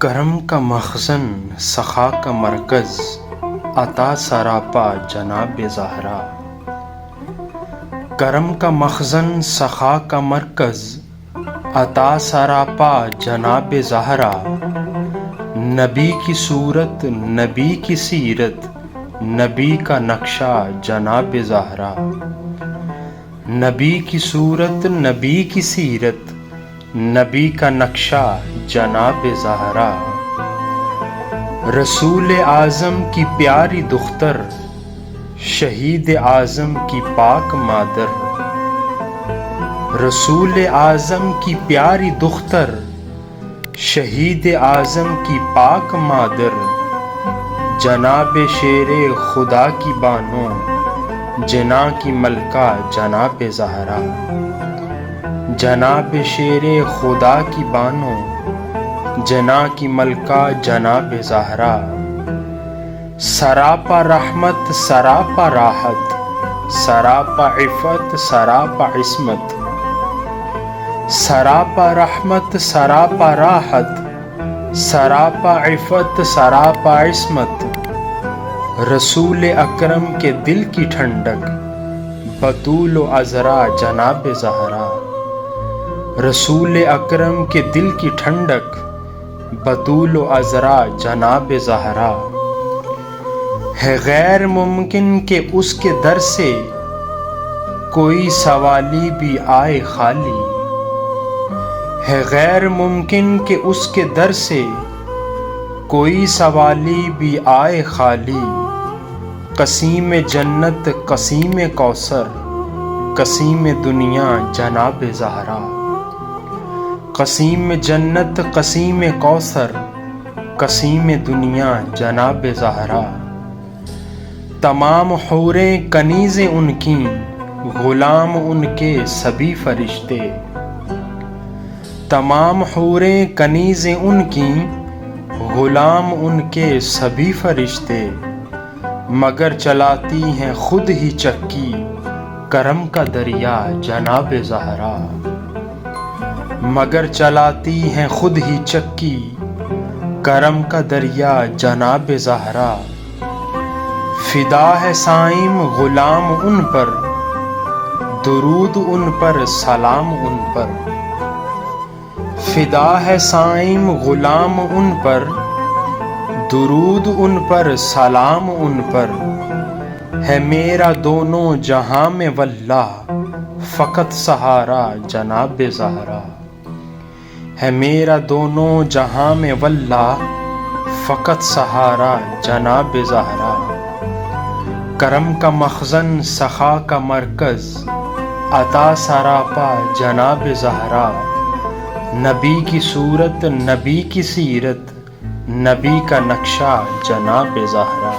کرم کا مخزن سخا کا مرکز عطا سراپا جناب زہرا. کرم کا مخزن سخا کا مرکز عطا سراپا جناب زہرا. نبی کی صورت نبی کی سیرت نبی کا نقشہ جناب زہرا. نبی کی صورت نبی کی سیرت نبی کا نقشہ جناب زہرا. رسول اعظم کی پیاری دختر شہید اعظم کی پاک مادر. رسول اعظم کی پیاری دختر شہید اعظم کی پاک مادر. جناب شیر خدا کی بانو جنا کی ملکہ جناب زہرا. جناب شیر خدا کی بانو جنا کی ملکہ جناب زہرا. سراپا رحمت سراپا راحت سراپا عفت سراپا عصمت. سراپا رحمت سراپا راحت سراپا عفت سراپا عصمت. رسول اکرم کے دل کی ٹھنڈک بطول و عذرا جناب زہرا. رسول اکرم کے دل کی ٹھنڈک بطول و عذرا جناب زہرا. ہے غیر ممکن کہ اس کے در سے کوئی سوالی بھی آئے خالی. ہے غیر ممکن کہ اس کے در سے کوئی سوالی بھی آئے خالی. قسیم جنت قسیم کوثر قسیم دنیا جناب زہرا. قسیم جنت قسیم کوثر قسیم دنیا جناب زہرا. تمام حوریں کنیزیں ان کی غلام ان کے سبھی فرشتے. تمام حوریں کنیزیں ان کی غلام ان کے سبھی فرشتے. مگر چلاتی ہیں خود ہی چکی کرم کا دریا جناب زہرا. مگر چلاتی ہیں خود ہی چکی کرم کا دریا جناب زہرا. فدا ہے صائم غلام ان پر درود ان پر سلام ان پر. فدا ہے صائم غلام ان پر درود ان پر سلام ان پر. ہے میرا دونوں جہاں میں واللہ فقط سہارا جناب زہرا. ہے میرا دونوں جہاں میں واللہ فقط سہارا جناب زہرا. کرم کا مخزن سخا کا مرکز عطا سراپا جناب زہرا. نبی کی صورت نبی کی سیرت نبی کا نقشہ جناب زہرا.